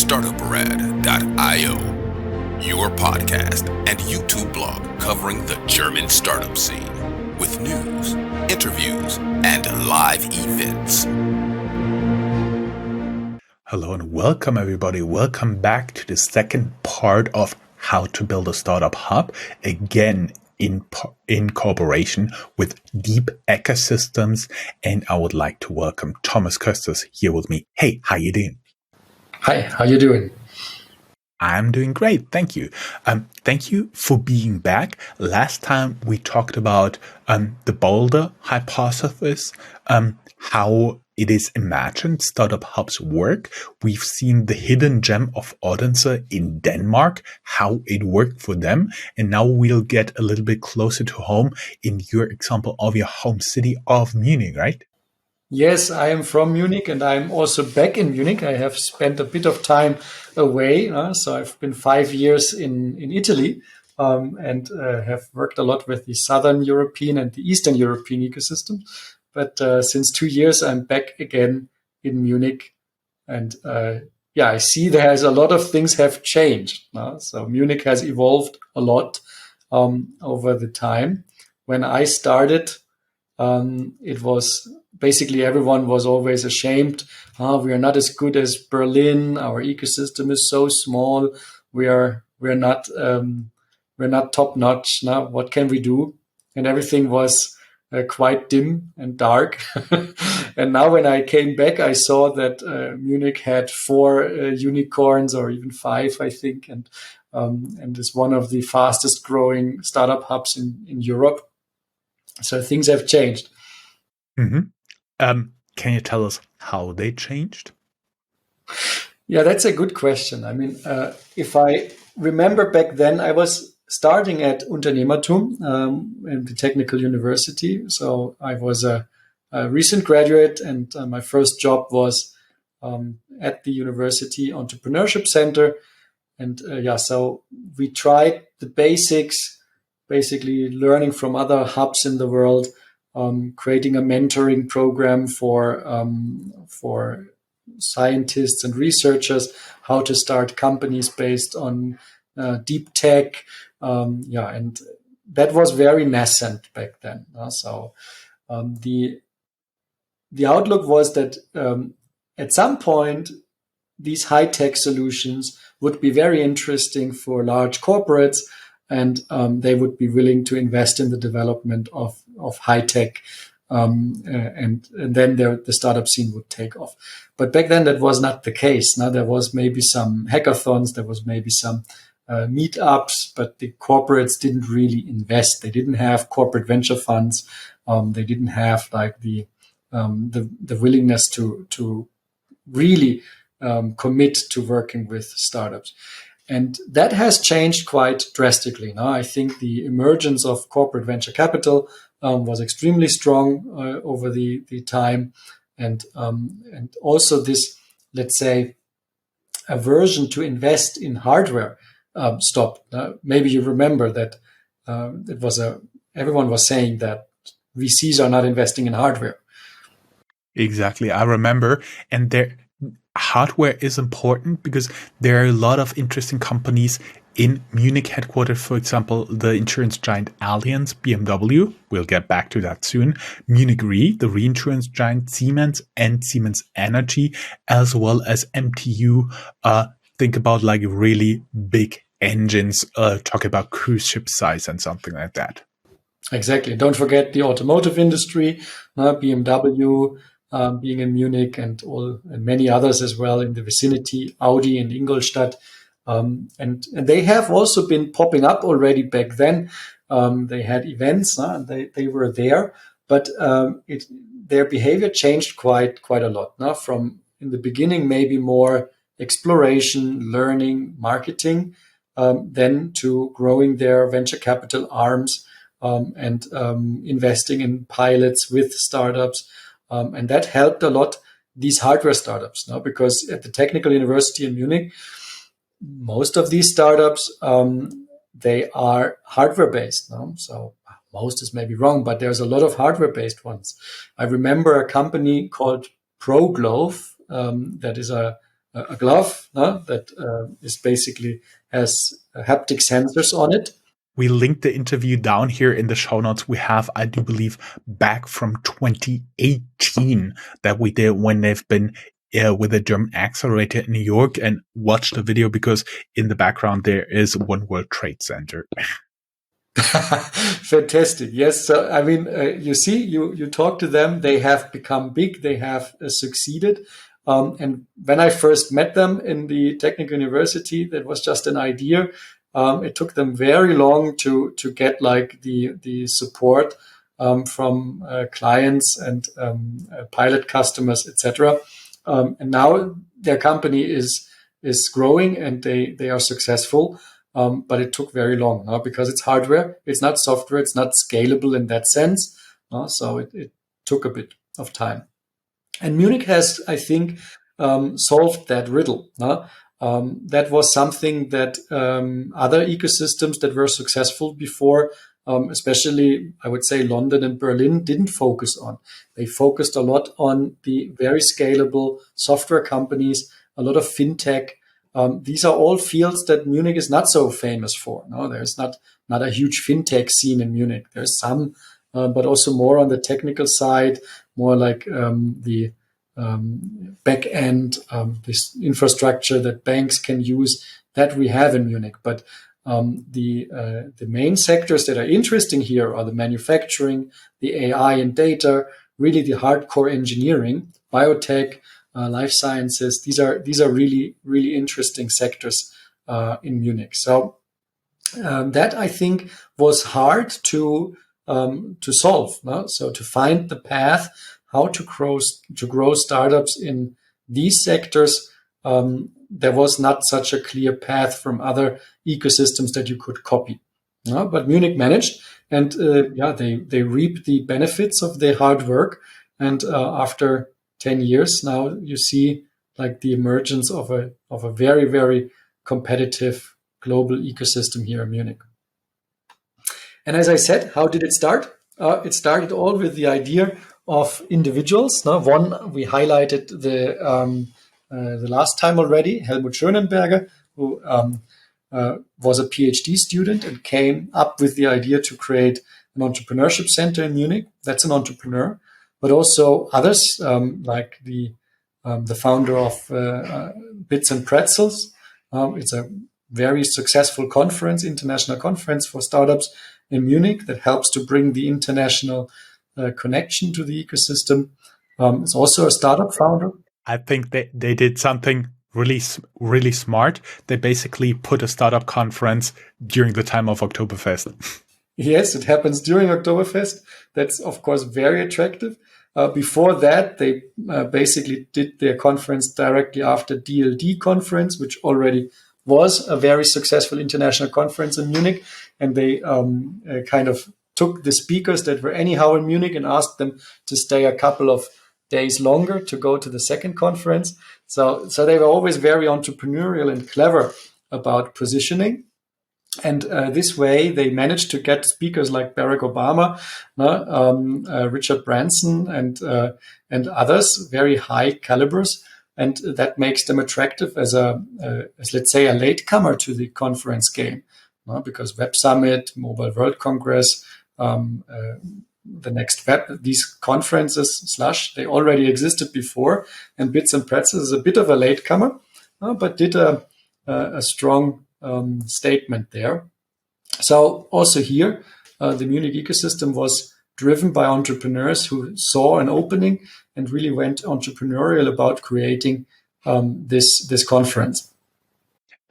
Startuprad.io, your podcast and YouTube blog covering the German startup scene with news, interviews, and live events. Hello and welcome everybody. Welcome back to the second part of How to Build a Startup Hub, again in cooperation with Deep Ecosystems. And I would like to welcome Thomas Kösters here with me. Hey, how you doing? Hi, how you doing? I'm doing great, thank you. Thank you for being back. Last time we talked about the Boulder hypothesis, how it is imagined startup hubs work. We've seen the hidden gem of Odense in Denmark, how it worked for them. And now we'll get a little bit closer to home in your example of your home city of Munich, right? Yes, I am from Munich and I'm also back in Munich. I have spent a bit of time away. So I've been 5 years in Italy and have worked a lot with the Southern European and the Eastern European ecosystem. But since 2 years, I'm back again in Munich. And I see there's a lot of things have changed. So Munich has evolved a lot over the time. When I started, it was basically everyone was always ashamed. We are not as good as Berlin. Our ecosystem is so small. We're not top notch. Now what can we do? And everything was quite dim and dark. And now when I came back, I saw that Munich had 4 unicorns or even 5, I think, and is one of the fastest growing startup hubs in Europe. So things have changed. Mm-hmm. Can you tell us how they changed? Yeah, that's a good question. I mean, if I remember back then, I was starting at UnternehmerTUM in the technical university. So I was a recent graduate and my first job was at the university entrepreneurship center. And so we tried the basics, basically learning from other hubs in the world, creating a mentoring program for scientists and researchers, how to start companies based on deep tech. And that was very nascent back then. So the outlook was that at some point, these high-tech solutions would be very interesting for large corporates, and they would be willing to invest in the development of high-tech, and then the startup scene would take off. But back then, that was not the case. Now, there was maybe some hackathons, there was maybe some meetups, but the corporates didn't really invest. They didn't have corporate venture funds. They didn't have like the willingness to really commit to working with startups. And that has changed quite drastically. Now, I think the emergence of corporate venture capital was extremely strong over the time. And also this, let's say, aversion to invest in hardware stopped. Maybe you remember that everyone was saying that VCs are not investing in hardware. Exactly. I remember. And hardware is important because there are a lot of interesting companies in Munich headquartered, for example, the insurance giant Allianz, BMW. We'll get back to that soon. Munich Re, the reinsurance giant Siemens and Siemens Energy, as well as MTU. Think about like really big engines, talk about cruise ship size and something like that. Exactly. Don't forget the automotive industry, BMW, being in Munich and many others as well in the vicinity, Audi and Ingolstadt. And they have also been popping up already back then. They had events, and they were there, but their behavior changed quite a lot. From in the beginning, maybe more exploration, learning, marketing, then to growing their venture capital arms and investing in pilots with startups. And that helped a lot these hardware startups, because at the Technical University in Munich, most of these startups, they are hardware-based. So most is maybe wrong, but there's a lot of hardware-based ones. I remember a company called ProGlove that is a a glove that is basically has haptic sensors on it. We linked the interview down here in the show notes. We have, I do believe, back from 2018 that we did when they've been with the German accelerator in New York, and watch the video because in the background there is One World Trade Center. Fantastic. Yes. So, I mean, you see, you talk to them, they have become big, they have succeeded. And when I first met them in the technical university, that was just an idea. It took them very long to get like the support from clients and pilot customers, etc. And now their company is growing and they are successful. But it took very long because it's hardware, it's not software, it's not scalable in that sense. So it took a bit of time. And Munich has, I think, solved that riddle. That was something that other ecosystems that were successful before, especially I would say London and Berlin, didn't focus on. They focused a lot on the very scalable software companies, a lot of fintech. These are all fields that Munich is not so famous for. No, there's not a huge fintech scene in Munich. There's some, but also more on the technical side, more like the back end, this infrastructure that banks can use that we have in Munich. But the main sectors that are interesting here are the manufacturing, the AI and data, really the hardcore engineering, biotech, life sciences. These are really, really interesting sectors in Munich. So that I think was hard to solve. No? So to find the path how to grow startups in these sectors, there was not such a clear path from other ecosystems that you could copy. No? But Munich managed, and they reap the benefits of their hard work. And after 10 years now, you see like the emergence of a very, very competitive global ecosystem here in Munich. And as I said, how did it start? It started all with the idea of individuals. Now, one we highlighted the last time already, Helmut Schönenberger, who was a PhD student and came up with the idea to create an entrepreneurship center in Munich. That's an entrepreneur, but also others like the founder of Bits and Pretzels. It's a very successful conference, international conference for startups in Munich that helps to bring the international connection to the ecosystem. It's also a startup founder. I think they did something really, really smart. They basically put a startup conference during the time of Oktoberfest. Yes, it happens during Oktoberfest. That's, of course, very attractive. Before that, they basically did their conference directly after DLD conference, which already was a very successful international conference in Munich. And they kind of took the speakers that were anyhow in Munich and asked them to stay a couple of days longer to go to the second conference. So they were always very entrepreneurial and clever about positioning. And this way, they managed to get speakers like Barack Obama, Richard Branson, and others, very high calibers. And that makes them attractive as let's say, a latecomer to the conference game. Because Web Summit, Mobile World Congress, the next web, these conferences, they already existed before. And Bits and Pretzels is a bit of a latecomer, but did a strong statement there. So also here, the Munich ecosystem was driven by entrepreneurs who saw an opening and really went entrepreneurial about creating this conference.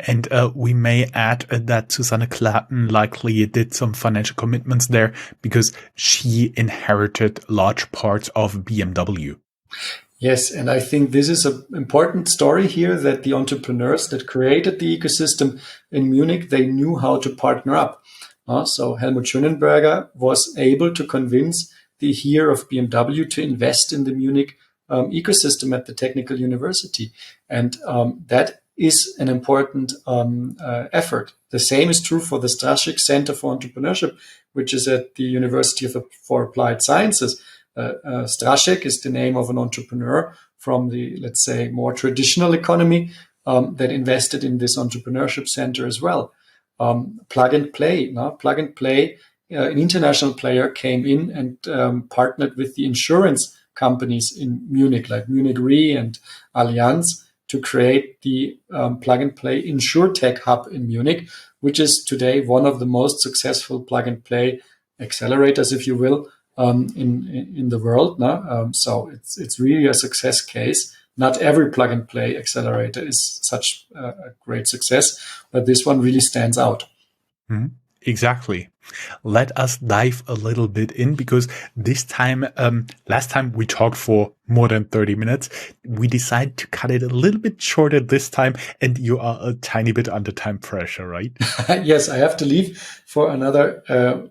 And we may add that Susanne Klatten likely did some financial commitments there because she inherited large parts of BMW. Yes, and I think this is an important story here, that the entrepreneurs that created the ecosystem in Munich, they knew how to partner up. So Helmut Schönenberger was able to convince the heir of BMW to invest in the Munich ecosystem at the Technical University. And that is an important effort. The same is true for the Straschek Center for Entrepreneurship, which is at the University for Applied Sciences. Straschek is the name of an entrepreneur from the, let's say, more traditional economy that invested in this entrepreneurship center as well. Plug and Play. Plug and Play, an international player came in and partnered with the insurance companies in Munich, like Munich Re and Allianz, to create the Plug and Play InsurTech hub in Munich, which is today one of the most successful plug and play accelerators, if you will, in the world. So it's really a success case. Not every plug and play accelerator is such a great success, but this one really stands out. Mm-hmm. Exactly. Let us dive a little bit in, because this time, last time we talked for more than 30 minutes. We decided to cut it a little bit shorter this time, and you are a tiny bit under time pressure, right? Yes, I have to leave for another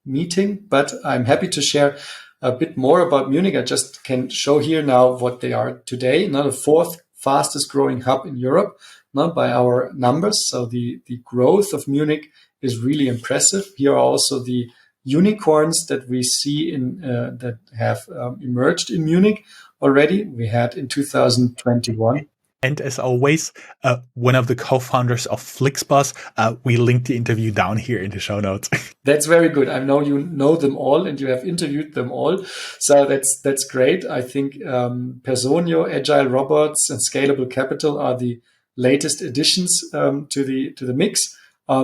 meeting, but I'm happy to share a bit more about Munich. I just can show here now what they are today. Now, the fourth fastest growing hub in Europe, not by our numbers. So the growth of Munich is really impressive. Here are also the unicorns that we see in that have emerged in Munich already. We had in 2021. And as always, one of the co-founders of Flixbus, we linked the interview down here in the show notes. That's very good. I know you know them all and you have interviewed them all. So that's great. I think Personio, Agile Robots, and Scalable Capital are the latest additions to the mix.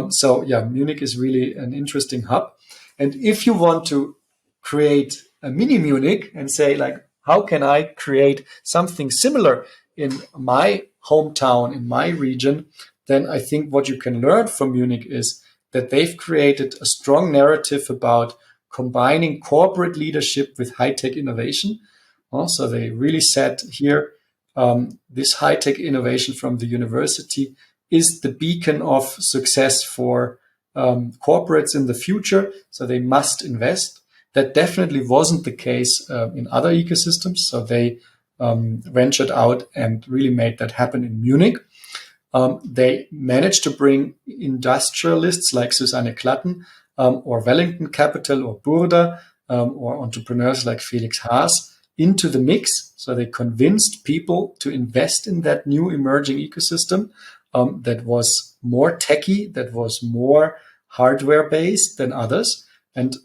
So yeah, Munich is really an interesting hub. And if you want to create a mini Munich and say, like, how can I create something similar in my hometown, in my region, then I think what you can learn from Munich is that they've created a strong narrative about combining corporate leadership with high-tech innovation. So they really said here, this high-tech innovation from the university is the beacon of success for corporates in the future. So they must invest. That definitely wasn't the case in other ecosystems. So they ventured out and really made that happen in Munich. They managed to bring industrialists like Susanne Klatten or Wellington Capital or Burda or entrepreneurs like Felix Haas into the mix. So they convinced people to invest in that new emerging ecosystem that was more techy, that was more hardware-based than others. And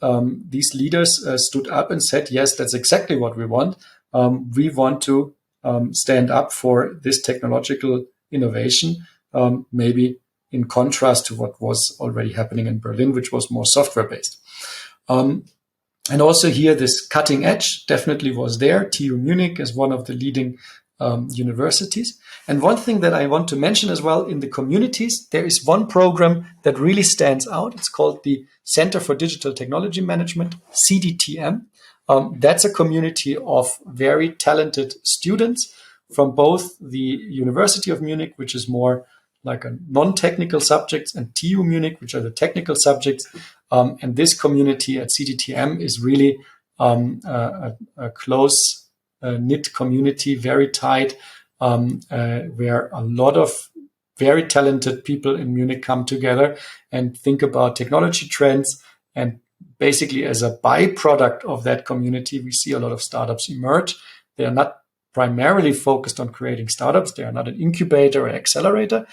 these leaders stood up and said, yes, that's exactly what we want. We want to stand up for this technological innovation, maybe in contrast to what was already happening in Berlin, which was more software-based. And also here, this cutting edge definitely was there. TU Munich is one of the leading universities. And one thing that I want to mention as well, in the communities, there is one program that really stands out. It's called the Center for Digital Technology Management, CDTM. That's a community of very talented students from both the University of Munich, which is more like a non-technical subjects, and TU Munich, which are the technical subjects. And this community at CDTM is really a close knit community, very tight, where a lot of very talented people in Munich come together and think about technology trends. And basically, as a byproduct of that community, we see a lot of startups emerge. They are not primarily focused on creating startups. They are not an incubator or accelerator.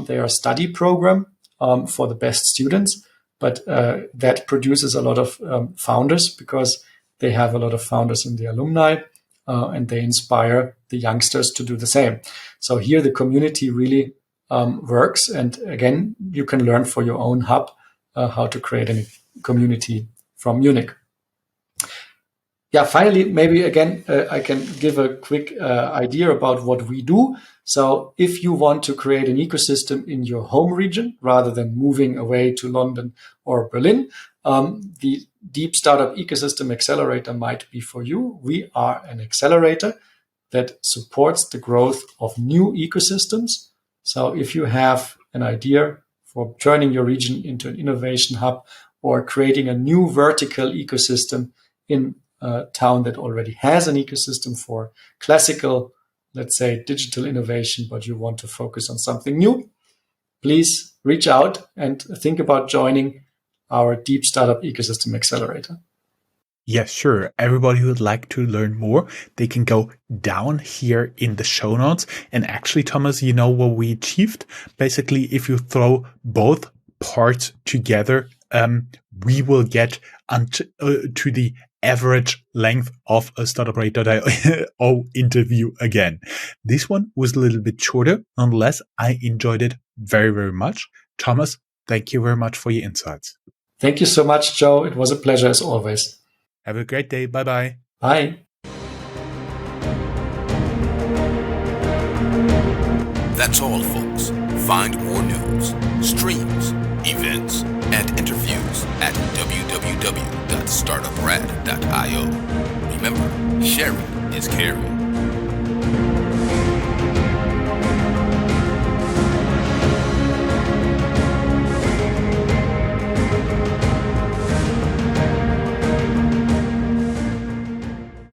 They are a study program for the best students. But that produces a lot of founders, because they have a lot of founders in the alumni, and they inspire the youngsters to do the same. So here the community really works. And again, you can learn for your own hub how to create a community from Munich. Yeah, finally, maybe again, I can give a quick idea about what we do. So if you want to create an ecosystem in your home region, rather than moving away to London or Berlin, the Deep Startup Ecosystem Accelerator might be for you. We are an accelerator that supports the growth of new ecosystems. So if you have an idea for turning your region into an innovation hub, or creating a new vertical ecosystem in a town that already has an ecosystem for classical, let's say, digital innovation, but you want to focus on something new, please reach out and think about joining our Deep Startup Ecosystem Accelerator. Yes, sure. Everybody who would like to learn more, they can go down here in the show notes. And actually, Thomas, you know what we achieved? Basically, if you throw both parts together, we will get to the average length of a Startuprad.io interview again. This one was a little bit shorter. Nonetheless, I enjoyed it very, very much. Thomas, thank you very much for your insights. Thank you so much, Joe. It was a pleasure as always. Have a great day. Bye-bye. Bye. That's all, folks. Find more news, streams, events, and interviews at www.startuprad.io. Remember, sharing is caring.